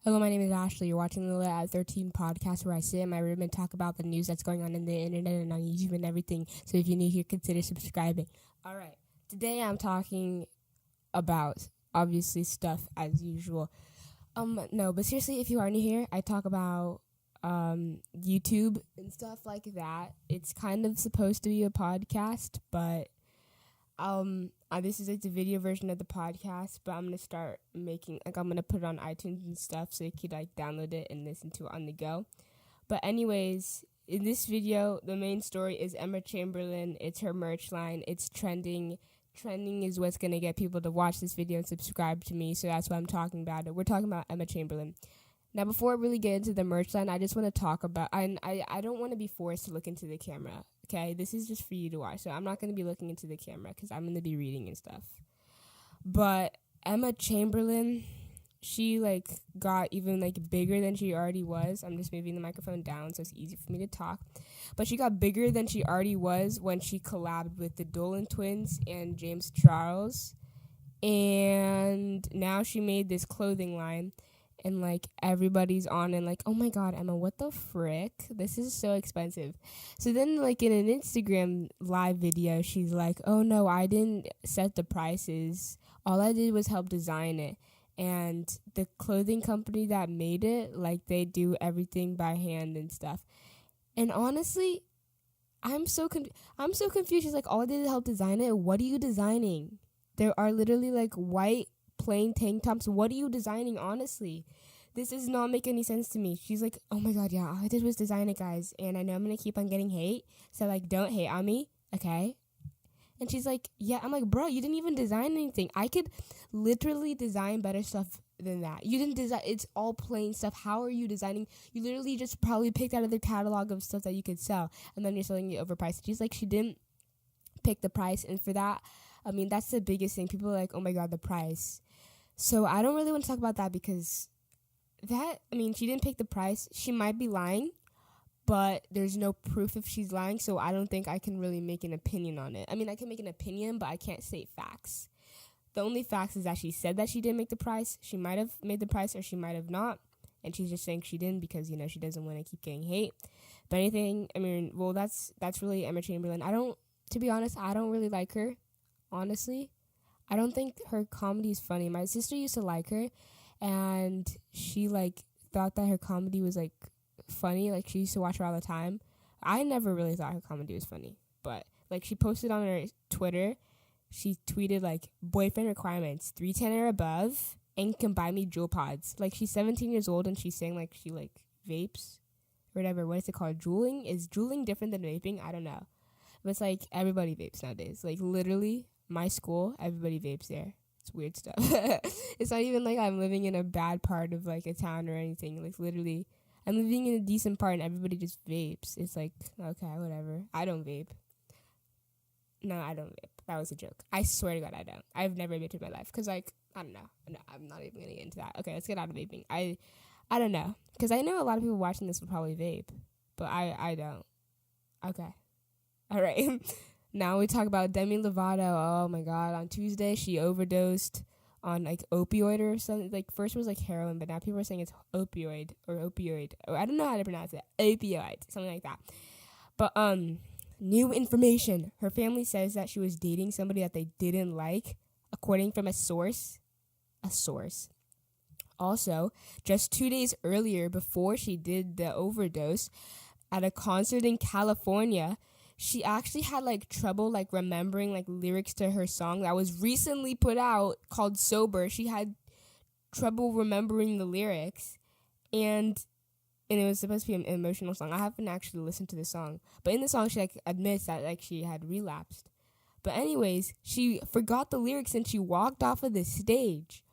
Hello, my name is Ashley. You're watching the Lit at 13 podcast where I sit in my room and talk about the news that's going on in the internet and on YouTube and everything. So if you're new here, consider subscribing. All right. Today I'm talking about, obviously, stuff as usual. No, but seriously, if you are new here, I talk about YouTube and stuff like that. It's kind of supposed to be a podcast, but this is like the video version of the podcast, but I'm gonna start making I'm gonna put it on iTunes and stuff so you could download it and listen to it on the go. But anyways, in this video, the main story is Emma Chamberlain. It's her merch line. It's trending. Trending is what's gonna get people to watch this video and subscribe to me. So that's why I'm talking about it. We're talking about Emma Chamberlain. Now, before I really get into the merch line, I just want to talk about, I don't want to be forced to look into the camera, okay? This is just for you to watch, so I'm not going to be looking into the camera because I'm going to be reading and stuff. But Emma Chamberlain, she, got even, bigger than she already was. I'm just moving the microphone down so it's easy for me to talk. But she got bigger than she already was when she collabed with the Dolan twins and James Charles. And now she made this clothing line. And, everybody's on and, oh, my God, Emma, what the frick? This is so expensive. So then, in an Instagram live video, she's like, oh, no, I didn't set the prices. All I did was help design it. And the clothing company that made it, they do everything by hand and stuff. And honestly, I'm so confused. She's like, all I did is help design it. What are you designing? There are literally, white plain tank tops. What are you designing, honestly? This does not make any sense to me. She's like, oh my God, yeah, all I did was design it, guys, and I know I'm gonna keep on getting hate, so don't hate on me, okay? And she's like, yeah. I'm like, bro, you didn't even design anything. I could literally design better stuff than that. You didn't design. It's all plain stuff. How are you designing? You literally just probably picked out of the catalog of stuff that you could sell, and then you're selling it overpriced. She's like, she didn't pick the price, and for that, I mean, that's the biggest thing. People are like, oh my God, the price. So I don't really want to talk about that because she didn't pick the price. She might be lying, but there's no proof if she's lying, so I don't think I can really make an opinion on it. I mean, I can make an opinion, but I can't state facts. The only facts is that she said that she didn't make the price. She might have made the price or she might have not, and she's just saying she didn't because, she doesn't want to keep getting hate. But that's really Emma Chamberlain. To be honest, I don't really like her, honestly. I don't think her comedy is funny. My sister used to like her, and she, thought that her comedy was, funny. She used to watch her all the time. I never really thought her comedy was funny. But, she posted on her Twitter, she tweeted, boyfriend requirements, 310 or above, and can buy me Juul pods. She's 17 years old, and she's saying, she, vapes or whatever. What is it called? Juuling? Is juuling different than vaping? I don't know. But it's, everybody vapes nowadays. Literally, my school, everybody vapes there. It's weird stuff. It's not even I'm living in a bad part of a town or anything. Literally, I'm living in a decent part and everybody just vapes. It's okay, whatever. I don't vape. No, I don't vape. That was a joke. I swear to God, I don't. I've never vaped in my life because I don't know. No, I'm not even gonna get into that. Okay, let's get out of vaping. I don't know because I know a lot of people watching this would probably vape, but I don't. Okay, all right. Now we talk about Demi Lovato. Oh my God! On Tuesday, she overdosed on opioid or something. First it was heroin, but now people are saying it's opioid. Or I don't know how to pronounce it. Opioid, something like that. But new information. Her family says that she was dating somebody that they didn't like, according from a source. Also, just 2 days earlier, before she did the overdose, at a concert in California, she actually had trouble remembering lyrics to her song that was recently put out called Sober. She had trouble remembering the lyrics, and it was supposed to be an emotional song. I haven't actually listened to the song, but in the song she admits that she had relapsed. But anyways, she forgot the lyrics and she walked off of the stage.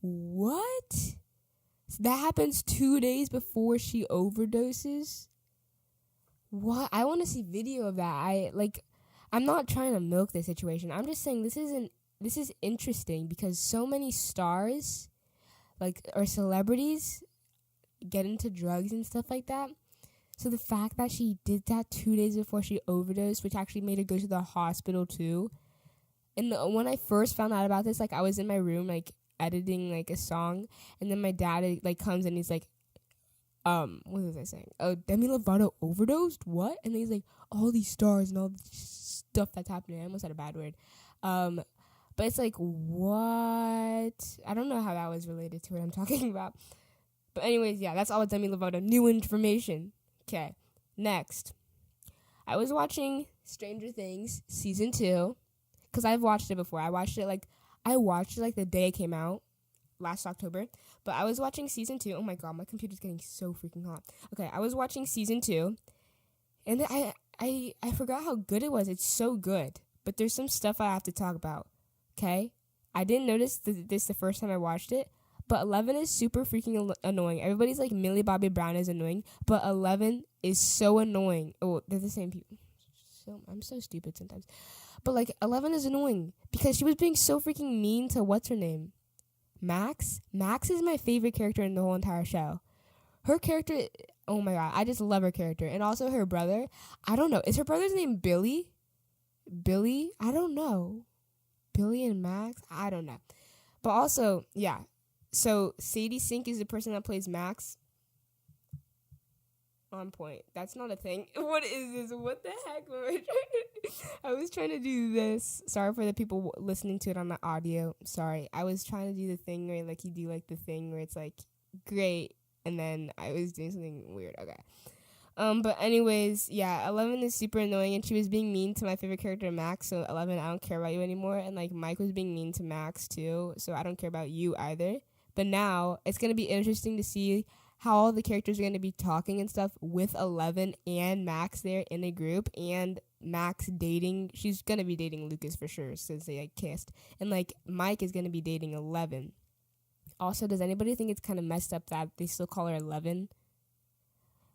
What? So that happens 2 days before she overdoses? What? I want to see video of that. I'm not trying to milk the situation. I'm just saying this is interesting because so many stars, or celebrities, get into drugs and stuff like that. So the fact that she did that 2 days before she overdosed, which actually made her go to the hospital too. And when I first found out about this, I was in my room, editing like a song, and then my dad like comes and he's like, what was I saying? Oh, Demi Lovato overdosed? What? And then he's like, all these stars and all this stuff that's happening. I almost had a bad word. But it's like, what? I don't know how that was related to what I'm talking about. But anyways, yeah, that's all with Demi Lovato. New information. Okay, next. I was watching Stranger Things Season 2, because I've watched it before. I watched it like the day it came out, last October. But I was watching Season 2. Oh my god, my computer's getting so freaking hot. Okay, I was watching Season 2, and I forgot how good it was. It's so good. But there's some stuff I have to talk about. Okay? I didn't notice this the first time I watched it, but 11 is super freaking annoying. Everybody's like Millie Bobby Brown is annoying, but 11 is so annoying. Oh, they're the same people. I'm so stupid sometimes. But like 11 is annoying because she was being so freaking mean to what's her name? Max? Max is my favorite character in the whole entire show. Her character, oh my god, I just love her character. And also her brother. I don't know. Is her brother's name Billy? Billy? I don't know. Billy and Max? I don't know. But also, yeah. So Sadie Sink is the person that plays Max. On point. That's not a thing. What is this? What the heck? I was trying to do this. Sorry for the people listening to it on the audio. Sorry. I was trying to do the thing where like you do like the thing where it's like great, and then I was doing something weird. Okay. But anyways, yeah, 11 is super annoying, and she was being mean to my favorite character, Max, so 11, I don't care about you anymore, and, like, Mike was being mean to Max, too, so I don't care about you either. But now, it's going to be interesting to see how all the characters are going to be talking and stuff with 11 and Max there in a group, and Max dating, she's going to be dating Lucas for sure, since they, like, kissed, and, like, Mike is going to be dating 11. Also, does anybody think it's kind of messed up that they still call her 11?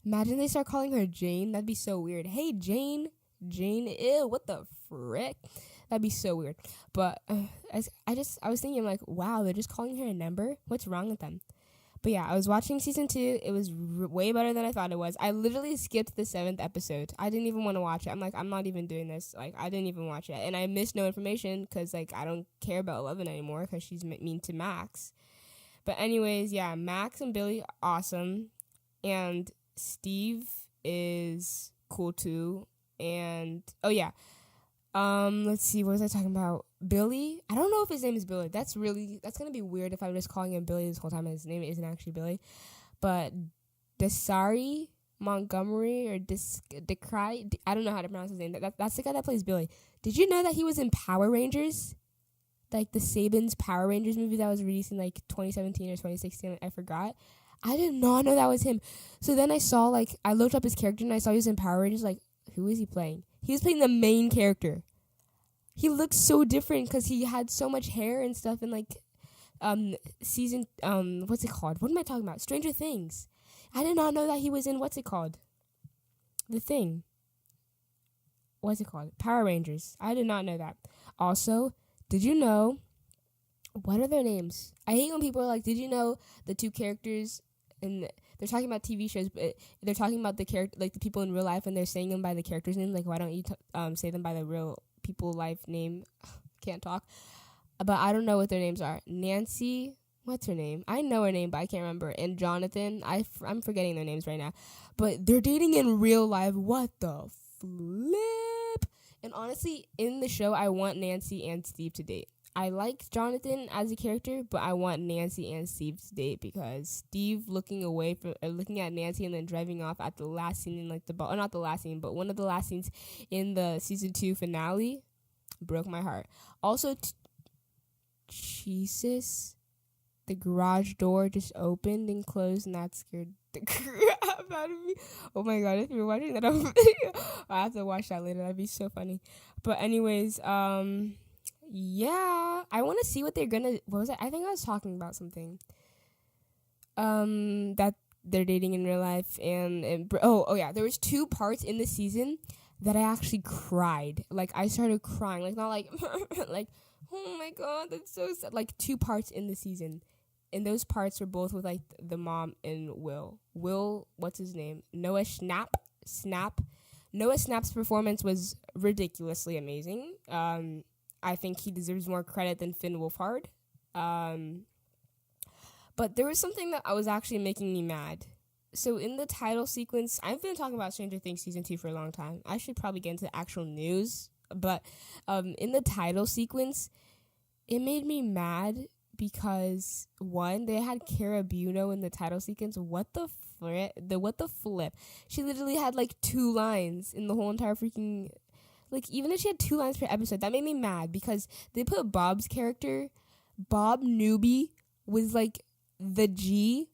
Imagine they start calling her Jane. That'd be so weird. Hey, Jane. Jane, ew, what the frick? That'd be so weird. But I was thinking, like, wow, they're just calling her a number? What's wrong with them? But yeah, I was watching Season 2. It was way better than I thought it was. I literally skipped the 7th episode. I didn't even want to watch it. I'm like, I'm not even doing this. Like, I didn't even watch it. And I missed no information because, like, I don't care about 11 anymore because she's mean to Max. But anyways, yeah, Max and Billy, awesome. And Steve is cool too. And let's see, what was I talking about? Billy? I don't know if his name is Billy. That's gonna be weird if I'm just calling him Billy this whole time and his name isn't actually Billy. But Desari Montgomery or Decry, I don't know how to pronounce his name. That's the guy that plays Billy. Did you know that he was in Power Rangers? Like the Saban's Power Rangers movie that was released in like 2017 or 2016, I forgot. I did not know that was him. So then I looked up his character and I saw he was in Power Rangers. Like, who is he playing? He was playing the main character. He looks so different because he had so much hair and stuff in like season what's it called? What am I talking about? Stranger Things. I did not know that he was in what's it called? The Thing. What's it called? Power Rangers. I did not know that. Also, did you know? What are their names? I hate when people are like, did you know the two characters, and they're talking about TV shows, but they're talking about the character, like the people in real life, and they're saying them by the character's name. Like, why don't you say them by the real people life name? Can't talk. But I don't know what their names are. Nancy, what's her name? I know her name, but I can't remember. And Jonathan, I'm forgetting their names right now. But they're dating in real life. What the flip? And honestly, in the show, I want Nancy and Steve to date. I like Jonathan as a character, but I want Nancy and Steve to date because Steve looking at Nancy and then driving off at the last scene in like not the last scene, but one of the last scenes in the season 2 finale broke my heart. Also, Jesus, the garage door just opened and closed, and that scared the crap out of me. Oh my god, if you're watching that on video, I have to watch that later. That'd be so funny. But anyways, yeah, I want to see what they're gonna. What was it? I think I was talking about something. That they're dating in real life, and oh yeah, there was 2 parts in the season that I actually cried. Like I started crying, like not like like oh my god, that's so sad. Like 2 parts in the season, and those parts were both with like the mom and Will. Will, what's his name? Noah Snap. Noah Snap's performance was ridiculously amazing. I think he deserves more credit than Finn Wolfhard. But there was something that was actually making me mad. So in the title sequence, I've been talking about Stranger Things Season 2 for a long time. I should probably get into the actual news. But in the title sequence, it made me mad because, one, they had Cara Buono in the title sequence. What the flip? She literally had, like, 2 lines in the whole entire freaking... Like, even if she had 2 lines per episode, that made me mad because they put Bob's character, Bob Newby, was, like, the G.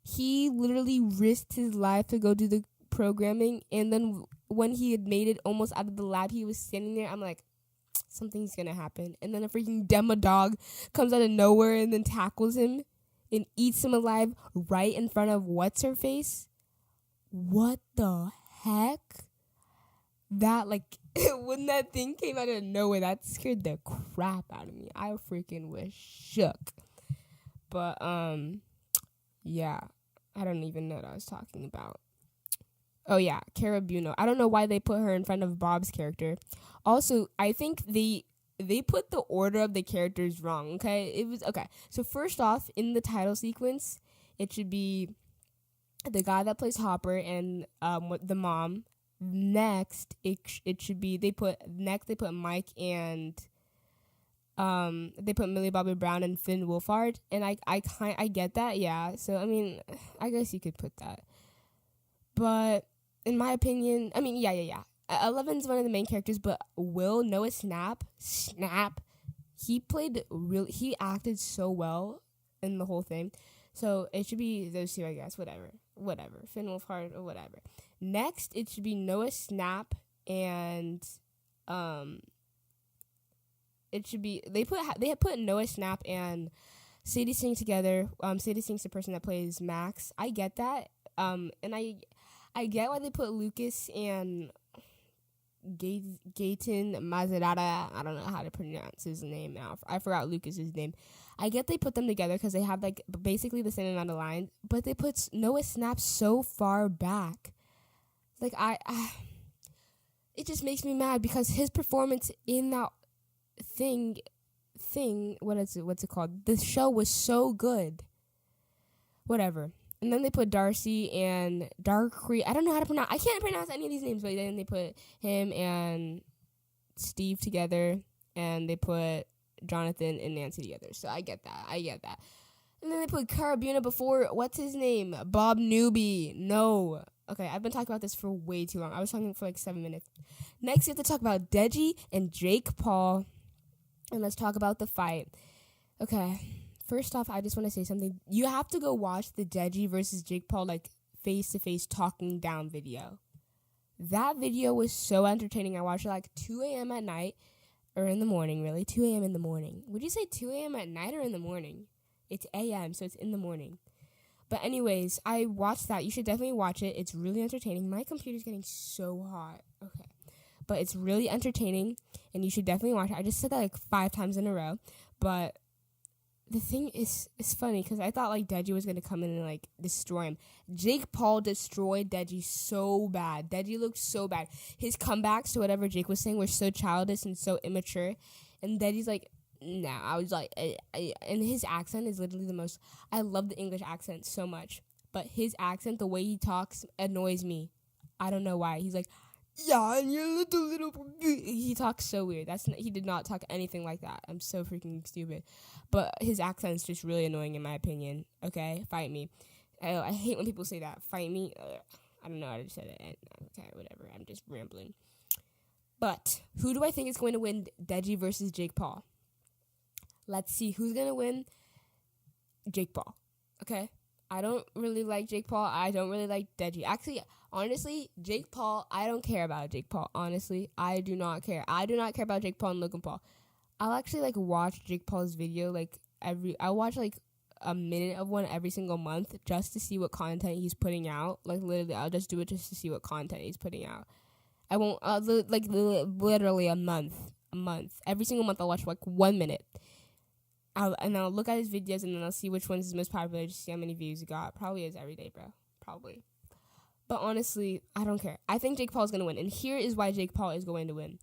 He literally risked his life to go do the programming, and then when he had made it almost out of the lab, he was standing there. I'm like, something's gonna happen. And then a freaking demo dog comes out of nowhere and then tackles him and eats him alive right in front of what's-her-face. What the heck? That, like, when that thing came out of nowhere, that scared the crap out of me. I freaking was shook. But, yeah, I don't even know what I was talking about. Oh, yeah, Cara Buono. I don't know why they put her in front of Bob's character. Also, I think they put the order of the characters wrong, okay? So first off, in the title sequence, it should be the guy that plays Hopper and the mom. Next, it should be they put Mike and they put Millie Bobby Brown and Finn Wolfhard, and I get that, yeah. So I mean, I guess you could put that, but in my opinion, I mean, yeah. Eleven's one of the main characters, but Noah Snap, he acted so well in the whole thing, so it should be those two, I guess. Whatever, Finn Wolfhard or whatever. Next, it should be Noah Snap and it should be they have put Noah Snap and Sadie Sink together. Sadie Sink's the person that plays Max. I get that. And I get why they put Lucas and Gaten Maserata. I don't know how to pronounce his name now. I forgot Lucas's name. I get they put them together because they have like basically the same amount of lines, but they put Noah Snap so far back. Like it just makes me mad because his performance in that thing, what's it called? The show was so good. Whatever. And then they put Darcy and Darkry. I don't know how to pronounce. I can't pronounce any of these names, but then they put him and Steve together, and they put Jonathan and Nancy together. So I get that. And then they put Cara Buono before, what's his name? Bob Newby. No. Okay, I've been talking about this for way too long. I was talking for like 7 minutes. Next, we have to talk about Deji and Jake Paul. And let's talk about the fight. Okay, first off, I just want to say something. You have to go watch the Deji versus Jake Paul, like, face-to-face talking down video. That video was so entertaining. I watched it like 2 a.m. at night. Or in the morning, really. 2 a.m. in the morning. Would you say 2 a.m. at night or in the morning? It's a.m., so it's in the morning. But anyways, I watched that. You should definitely watch it. It's really entertaining. My computer's getting so hot. Okay. But it's really entertaining, and you should definitely watch it. I just said that like 5 times in a row. But the thing is, it's funny because I thought like Deji was going to come in and like destroy him. Jake Paul destroyed Deji so bad. Deji looked so bad. His comebacks to whatever Jake was saying were so childish and so immature. And Deji's like, nah, I was like, and his accent is literally the most, I love the English accent so much, but his accent, the way he talks, annoys me. I don't know why. He's like, yeah, and you're little, he talks so weird. He did not talk anything like that. I'm so freaking stupid. But his accent's just really annoying in my opinion. Okay, fight me. I hate when people say that. Fight me. I don't know how to say it. Okay, whatever. I'm just rambling. But who do I think is going to win Deji versus Jake Paul? Let's see who's going to win. Jake Paul. Okay? I don't really like Jake Paul. I don't really like Deji. Actually, honestly, Jake Paul, I don't care about Jake Paul. Honestly, I do not care. I do not care about Jake Paul and Logan Paul. I'll actually, like, watch Jake Paul's video, like, I watch, like, a minute of one every single month just to see what content he's putting out. Like, literally, I'll just do it just to see what content he's putting out. I won't, literally a month. Every single month I'll watch, like, 1 minute. I'll look at his videos, and then I'll see which one's his most popular, just see how many views he got. Probably is every day, bro. Probably. But honestly, I don't care. I think Jake Paul's going to win. And here is why Jake Paul is going to win.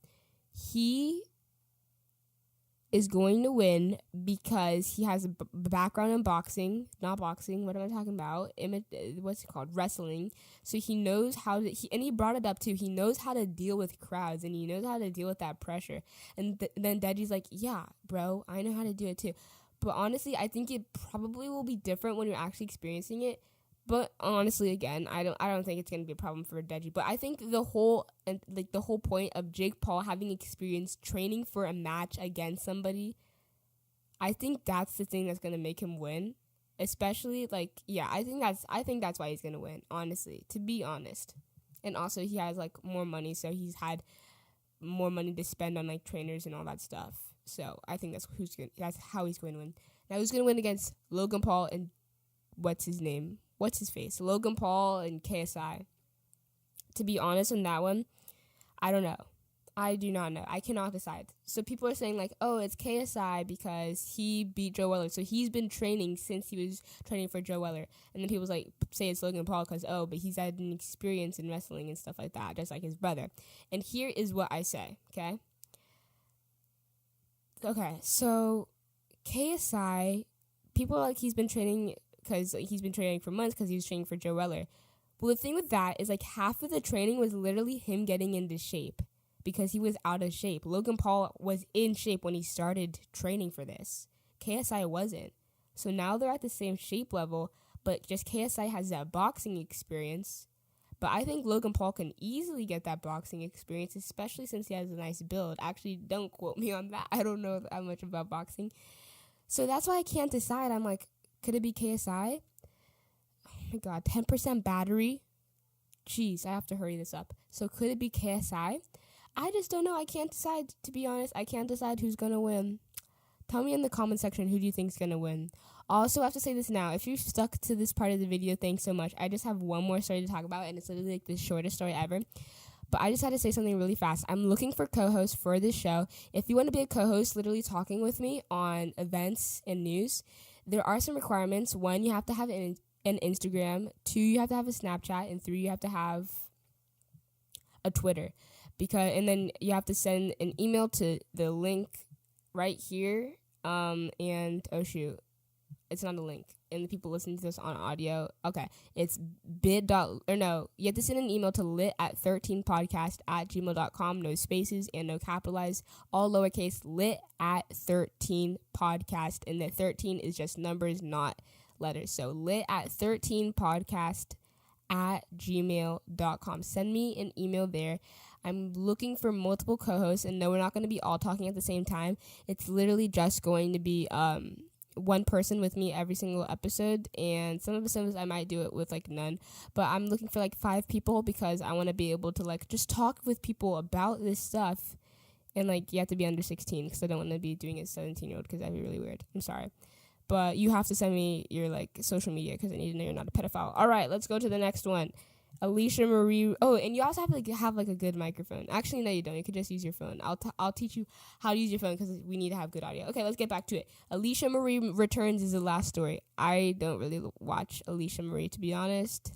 is going to win because he has a background in boxing, not boxing. What am I talking about? What's it called? Wrestling. So he knows how to, and he brought it up too. He knows how to deal with crowds and he knows how to deal with that pressure. And then Deji's like, yeah, bro, I know how to do it too. But honestly, I think it probably will be different when you're actually experiencing it. But honestly, again, I don't think it's gonna be a problem for Deji. But I think the whole point of Jake Paul having experience training for a match against somebody, I think that's the thing that's gonna make him win. Especially I think that's why he's gonna win. Honestly, to be honest, and also he has like more money, so he's had more money to spend on like trainers and all that stuff. So I think that's how he's going to win. Now who's gonna win against Logan Paul and what's his face? Logan Paul and KSI. To be honest on that one, I don't know. I do not know. I cannot decide. So people are saying like, oh, it's KSI because he beat Joe Weller. So he's been training since he was training for Joe Weller. And then people say it's Logan Paul because, but he's had an experience in wrestling and stuff like that, just like his brother. And here is what I say, okay? Okay, so KSI, people are like he's been training because he's been training for months because he was training for Joe Weller. Well, the thing with that is like half of the training was literally him getting into shape because he was out of shape. Logan Paul was in shape when he started training for this. KSI wasn't. So now they're at the same shape level, but just KSI has that boxing experience. But I think Logan Paul can easily get that boxing experience, especially since he has a nice build. Actually, don't quote me on that. I don't know that much about boxing. So that's why I can't decide. I'm like, could it be KSI? Oh my God, 10% battery. Jeez, I have to hurry this up. So could it be KSI? I just don't know. I can't decide, to be honest. I can't decide who's going to win. Tell me in the comment section who do you think is going to win. Also, I have to say this now. If you're stuck to this part of the video, thanks so much. I just have one more story to talk about, and it's literally like the shortest story ever. But I just had to say something really fast. I'm looking for co-hosts for this show. If you want to be a co-host literally talking with me on events and news, there are some requirements. 1, you have to have an Instagram. 2, you have to have a Snapchat. And 3, you have to have a Twitter. And then you have to send an email to the link right here. It's not a link. And the people listening to this on audio, okay, it's you have to send an email to lit@13podcast@gmail.com, no spaces and no capitalized, all lowercase, lit@13podcast, and the 13 is just numbers, not letters. So lit@13podcast@gmail.com. Send me an email there. I'm looking for multiple co-hosts, and no, we're not going to be all talking at the same time. It's literally just going to be one person with me every single episode, and some episodes I might do it with like none, but I'm looking for like 5 people because I want to be able to like just talk with people about this stuff. And like you have to be under 16 because I don't want to be doing it 17-year-old because that'd be really weird. I'm sorry, but you have to send me your like social media because I need to know you're not a pedophile. All right, let's go to the next one. Alicia Marie. Oh, and you also have to have a good microphone. Actually, no, you don't. You could just use your phone. I'll teach you how to use your phone because we need to have good audio. Okay, let's get back to it. Alicia Marie returns is the last story. I don't really watch Alicia Marie, to be honest.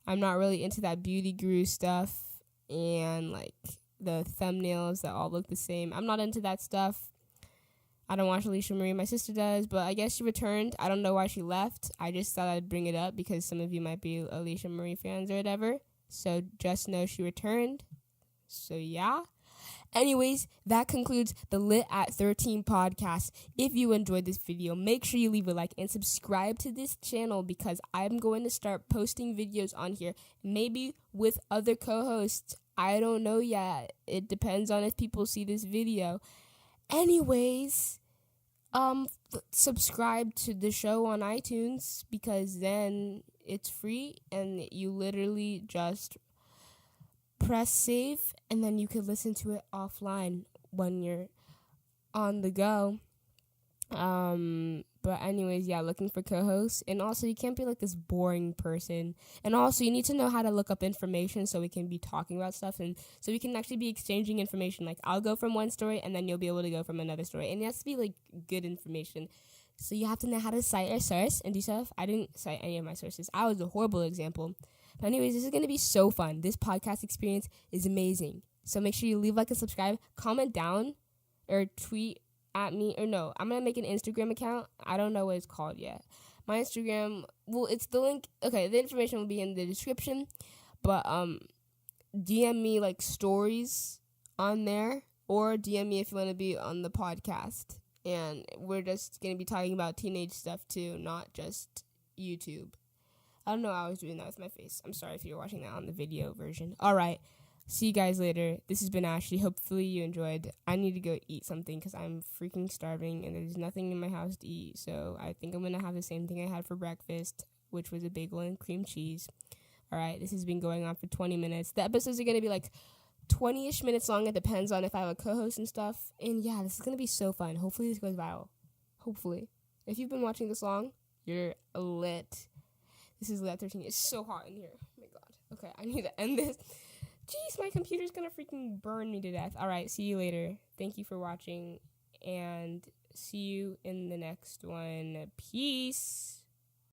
I'm not really into that beauty guru stuff and like the thumbnails that all look the same. I'm not into that stuff. I don't watch Alicia Marie. My sister does, but I guess she returned. I don't know why she left. I just thought I'd bring it up because some of you might be Alicia Marie fans or whatever. So just know she returned. So yeah. Anyways, that concludes the Lit at 13 podcast. If you enjoyed this video, make sure you leave a like and subscribe to this channel because I'm going to start posting videos on here, maybe with other co-hosts. I don't know yet. It depends on if people see this video. Anyways, subscribe to the show on iTunes because then it's free and you literally just press save and then you could listen to it offline when you're on the go. But anyways, yeah, looking for co-hosts. And also, you can't be like this boring person. And also, you need to know how to look up information so we can be talking about stuff. And so we can actually be exchanging information. Like, I'll go from one story, and then you'll be able to go from another story. And it has to be, like, good information. So you have to know how to cite your source and do stuff. I didn't cite any of my sources. I was a horrible example. But anyways, this is going to be so fun. This podcast experience is amazing. So make sure you leave, like, and subscribe. Comment down or tweet at me, or no, I'm going to make an Instagram account. I don't know what it's called yet. My Instagram, well, it's the link. Okay, the information will be in the description, but DM me like stories on there, or DM me if you want to be on the podcast. And we're just going to be talking about teenage stuff too, not just YouTube. I don't know how I was doing that with my face. I'm sorry if you're watching that on the video version. All right. See you guys later. This has been Ashley. Hopefully you enjoyed. I need to go eat something because I'm freaking starving and there's nothing in my house to eat. So I think I'm going to have the same thing I had for breakfast, which was a bagel and cream cheese. All right. This has been going on for 20 minutes. The episodes are going to be like 20-ish minutes long. It depends on if I have a co-host and stuff. And yeah, this is going to be so fun. Hopefully this goes viral. Hopefully. If you've been watching this long, you're lit. This is Lit 13. It's so hot in here. Oh my god. Okay, I need to end this. Jeez, my computer's gonna freaking burn me to death. Alright, see you later. Thank you for watching, and see you in the next one. Peace.